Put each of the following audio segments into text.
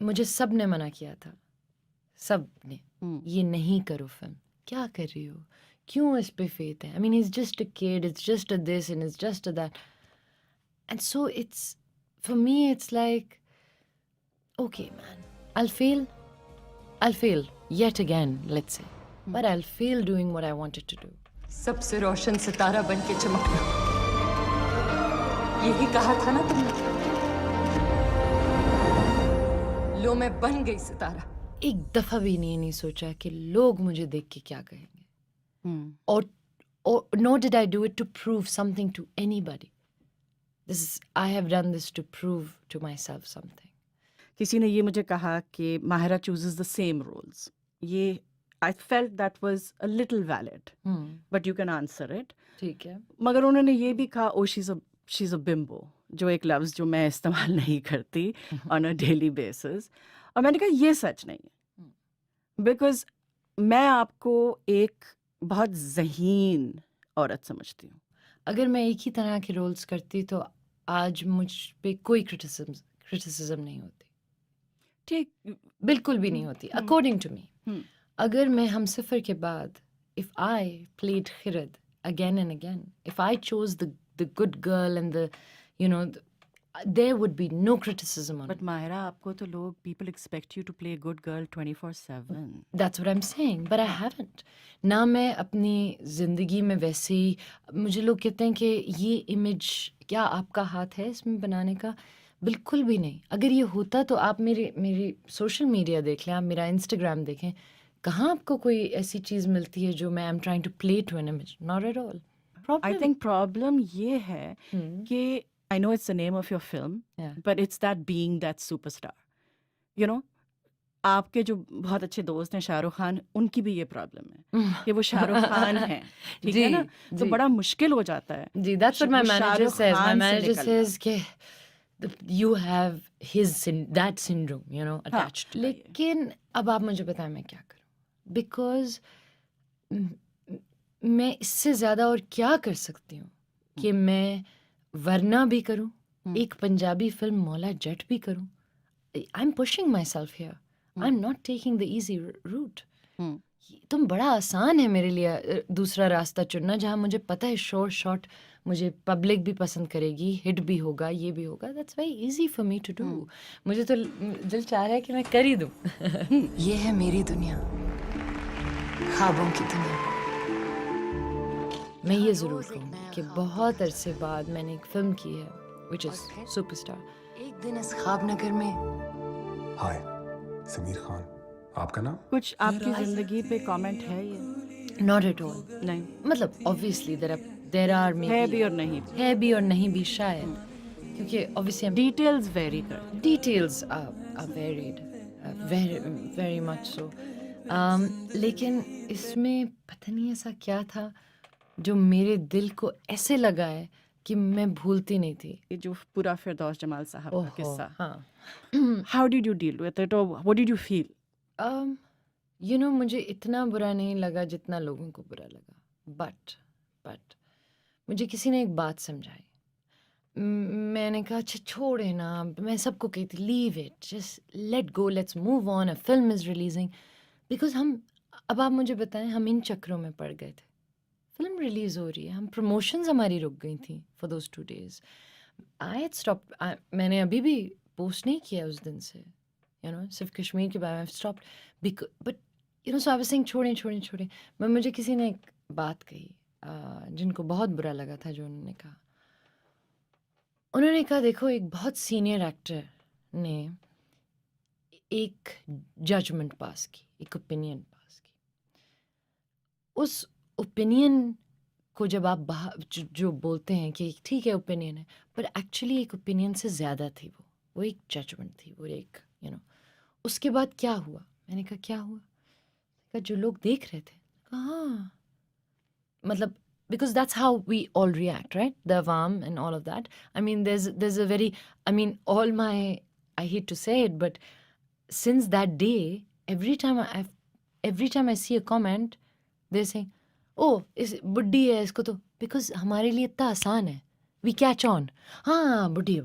मुझे सब ने मना किया था, सब ने, ये नहीं करो फिल्म, क्या कर रही हो, क्यों इस पे फेथ है, I mean it's just a kid, it's just a this and it's just a that, and so it's for me it's like okay man, I'll fail yet again, let's say, but I'll fail doing what I wanted to do. सबसे रोशन सितारा बन के चमकना, यही कहा था ना तुमने? लो मैं बन गई सितारा। एक दफा भी नहीं सोचा कि लोग मुझे देख के क्या कहेंगे, or nor did I do it to prove something to anybody. I have done this to prove to myself something. किसी ने ये मुझे कहा कि Mahira chooses the same roles, ये I felt that was a little valid, but you can answer it. ठीक है, मगर उन्होंने ये भी कहा oh she is a bimbo, जो एक लफ्ज़ जो मैं इस्तेमाल नहीं करती ऑन अ डेली बेसिस, और मैंने कहा ये सच नहीं है, बिकॉज मैं आपको एक बहुत ज़हीन औरत समझती हूँ। अगर मैं एक ही तरह के रोल्स करती तो आज मुझ पे कोई क्रिटिसिज्म नहीं होती, ठीक, बिल्कुल भी नहीं होती, अकॉर्डिंग टू मी। अगर मैं हम सफ़र के बाद, if I played Khirad again and again, if I chose the good girl and the, you know, there would be no criticism on but it. Mahira, आपको तो लोग people expect you to play good girl 24/7। That's what I'm saying, but I haven't. ना मैं अपनी ज़िंदगी में वैसे ही, मुझे लोग कहते हैं कि ये इमेज क्या आपका हाथ है इसमें बनाने का, बिल्कुल भी नहीं। अगर ये होता तो आप मेरी सोशल मीडिया देख लें, आप मेरा इंस्टाग्राम देखें, कहाँ आपको कोई ऐसी चीज़ मिलती है जो मैं I am trying to play to an image, not at all. I think problem ये है कि I know it's the name of your film, Yeah. But it's that being that superstar, you know. आपके जो बहुत अच्छे दोस्त हैं शाहरुख खान, उनकी भी ये प्रॉब्लम है कि वो शाहरुख खान हैं, ठीक है ना, तो जी। बड़ा मुश्किल हो जाता है। जी, that's what my वो manager Shahrukh says. My Khan से manager निकलना। says कि you have that syndrome, you know, attached. लेकिन अब आप मुझे बताएं मैं क्या करूं? Because मैं इससे ज़्यादा और क्या कर सकती हूँ कि मैं वरना भी करूं, एक पंजाबी फिल्म मौला जट भी करूं। I'm pushing myself here. I'm not taking the easy route. तुम बड़ा आसान है मेरे लिए दूसरा रास्ता चुनना, जहाँ मुझे पता है शॉर्ट मुझे पब्लिक भी पसंद करेगी, हिट भी होगा, ये भी होगा। That's very easy for me to do. मुझे तो दिल चाह रहा है कि मैं कर ही दूँ। ये है मेरी दुनिया, ख्वाबों की दुनिया। मैं ये ज़रूर कहूँगी कि बहुत अरसे बाद मैंने एक फिल्म की है विच इज़ सुपरस्टार। एक दिन इस ख्वाब नगर में। हाय, समीर खान, आपका नाम? कुछ आपकी जिंदगी पे कमेंट है ये? Not at all. नहीं, मतलब ऑब्वियसली देर आर है भी और नहीं भी, है भी और नहीं भी शायद, क्योंकि ऑब्वियसली डिटेल्स वेरी करती। details are varied, very much so. लेकिन इसमें पता नहीं ऐसा क्या था जो मेरे दिल को ऐसे लगा है कि मैं भूलती नहीं थी। ये जो पूरा फिरदौस जमाल साहब का ओहो, किस्सा, हाँ। How did you deal with it, और what did you feel? You know मुझे इतना बुरा नहीं लगा जितना लोगों को बुरा लगा, बट मुझे किसी ने एक बात समझाई। मैंने कहा अच्छा छोड़े ना, मैं सबको कहती leave it, just let go, let's move on, a film is releasing. Because अब आप मुझे बताएं, हम इन चक्रों में पड़ गए थे। फिल्म रिलीज़ हो रही है, हम प्रमोशंस हमारी रुक गई थी for those 2 days। I had stop, मैंने अभी भी पोस्ट नहीं किया उस दिन से, यू नो, सिर्फ कश्मीर के बारे में stop, but you know, so I was saying छोड़ें। मैं मुझे किसी ने एक बात कही जिनको बहुत बुरा लगा था जो उन्होंने कहा देखो, एक बहुत सीनियर एक्टर ने एक जजमेंट पास की, एक ओपिनियन पास की। उस ओपिनियन को जब आप जो बोलते हैं कि ठीक है ओपिनियन है, पर एक्चुअली एक ओपिनियन से ज़्यादा थी वो एक जजमेंट थी, वो एक यू नो। उसके बाद क्या हुआ? मैंने कहा क्या हुआ? कहा जो लोग देख रहे थे, कहा हाँ, मतलब because that's how we all react, right? The awam and all of that. I mean, there's a very, I mean, all my, I hate to say it, but since that day, every time I see a comment, they're saying, oh, इस बुड्ढी है इसको तो, because हमारे लिए इतना आसान है, we catch on, हाँ बुड्ढी है,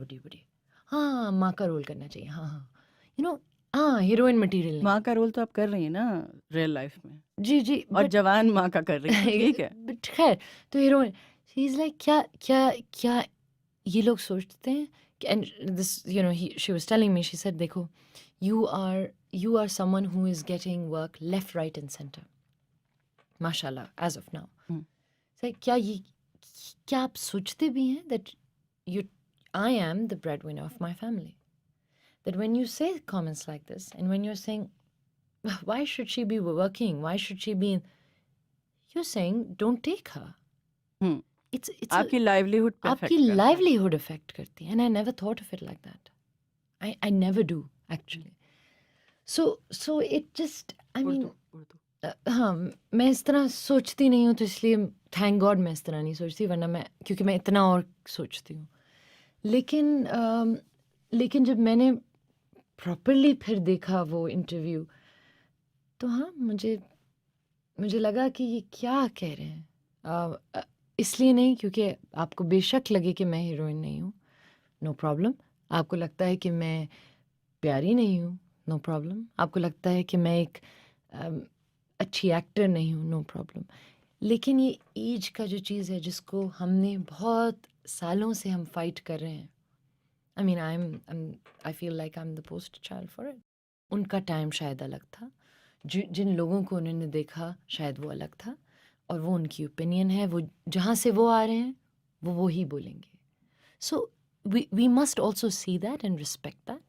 हाँ माँ का रोल करना चाहिए, हाँ, you know, हाँ हीरोइन मटेरियल नहीं माँ का रोल तो आप कर रही हैं ना रियल लाइफ में, जी जी और जवान माँ का कर रही हैं, तो ठीक है। बट खैर तो हीरोइन शी इज लाइक क्या क्या क्या ये लोग सोचते हैं कि and this you know she was telling me she said देखो you are someone who is getting work left right and centre माशाल्लाह एज ऑफ नाउ हम्म। क्या आप सोचते भी हैं that you I am the bread winner of my family that when you say comments like this and when you're saying why should she be working, why should she be in, you're saying don't take her. Hmm, It's आपकी livelihood पे आपकी affect करता है। livelihood affect करती है and I never thought of it like that. I never do actually. So it just I mean Urdu हाँ मैं इस तरह सोचती नहीं हूँ तो इसलिए थैंक गॉड मैं इस तरह नहीं सोचती वरना मैं क्योंकि मैं इतना और सोचती हूँ लेकिन जब मैंने प्रॉपरली फिर देखा वो इंटरव्यू तो हाँ मुझे लगा कि ये क्या कह रहे हैं इसलिए नहीं क्योंकि आपको बेशक लगे कि मैं हीरोइन नहीं हूँ नो प्रॉब्लम आपको लगता है कि मैं प्यारी नहीं हूँ नो प्रॉब्लम आपको लगता है कि मैं एक अच्छी एक्टर नहीं हूँ नो प्रॉब्लम लेकिन ये एज का जो चीज़ है जिसको हमने बहुत सालों से हम फाइट कर रहे हैं I mean, I feel like I'm the poster child for it. उनका टाइम शायद अलग था जिन लोगों को उन्होंने देखा शायद वो अलग था और वो उनकी ओपिनियन है वो जहाँ से वो आ रहे हैं वो ही बोलेंगे so we must also see that and respect that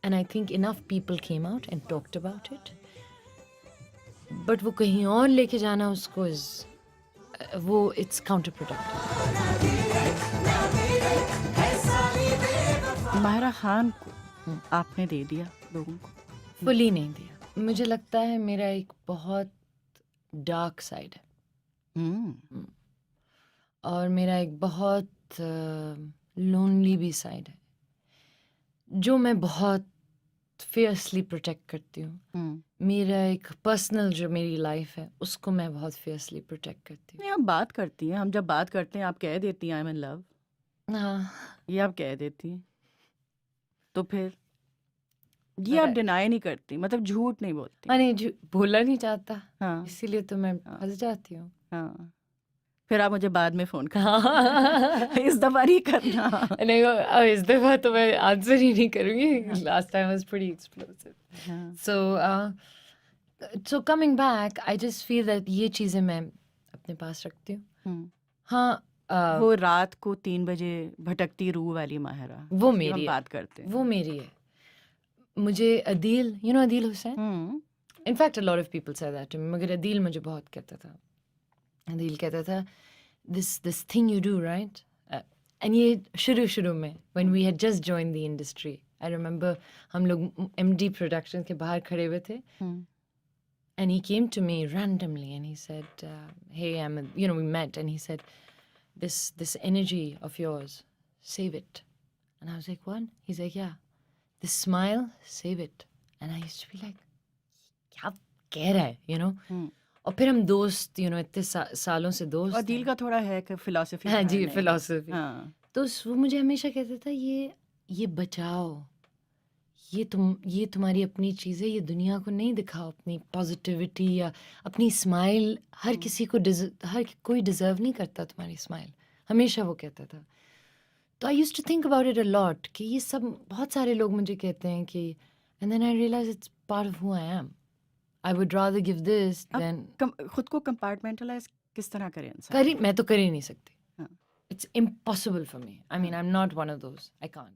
and I think enough people came out and talked about it but वो कहीं और लेके जाना उसको वो it's counterproductive. माहिरा खान को आपने दे दिया लोगों को। फुली नहीं दिया मुझे लगता है मेरा एक बहुत डार्क साइड है और मेरा एक बहुत लोनली भी साइड है जो मैं बहुत फियर्सली प्रोटेक्ट करती हूँ मेरा एक पर्सनल जो मेरी लाइफ है उसको मैं बहुत फियर्सली प्रोटेक्ट करती नहीं, आप बात करती हैं, हम जब बात करते हैं आप कह देती हैं आई एम इन लव, हूँ हाँ ये आप कह देती हैं, तो फिर ये आप डिनाई नहीं करती, मतलब झूठ नहीं बोलती। नहीं बोलना नहीं चाहता हाँ इसीलिए तो मैं फंस जाती हूँ हाँ, फिर आप मुझे बाद में फोन कर हाँ इस दफा नहीं करना। नहीं इस दफा तो मैं आंसर ही नहीं करूँगी last time was pretty explosive हाँ, so coming back I just feel that ये चीज़ें मैं अपने पास रखती हूँ हाँ वो रात को 3 बजे भटकती रूह वाली माहिरा, वो जिसकी मेरी हम है बात करते हैं। वो मेरी है मुझे Adeel Adeel Hussain in fact a lot of people say that to me मगर अदील मुझे बहुत कहता था अदील कहता था this thing you do right and ये शुरू में when we had just joined the industry I remember हम लोग MD Productions के बाहर खड़े हुए थे and he came to me randomly and he said hey we met and he said this energy of yours save it and I was like what he's like yeah this smile save it and I used to be like क्या कह रहा है और फिर हम दोस्त इतने सालों से दोस्त और दिल का थोड़ा है कि फिलॉसफी। हाँ जी फिलॉसफी हाँ, तो वो मुझे हमेशा कहता था ये बचाओ ये तुम्हारी अपनी चीज़ है ये दुनिया को नहीं दिखाओ अपनी पॉजिटिविटी या अपनी स्माइल हर किसी को हर कोई डिज़र्व नहीं करता तुम्हारी स्माइल हमेशा वो कहता था तो I used to think about it a lot कि ये सब बहुत सारे लोग मुझे कहते हैं कि and then I realize it's part of who I am I would rather give this then खुद को कंपार्टमेंटलाइज किस तरह करें इंसान? मैं तो कर ही नहीं सकती हाँ। It's impossible for me I mean I am not one of those I can't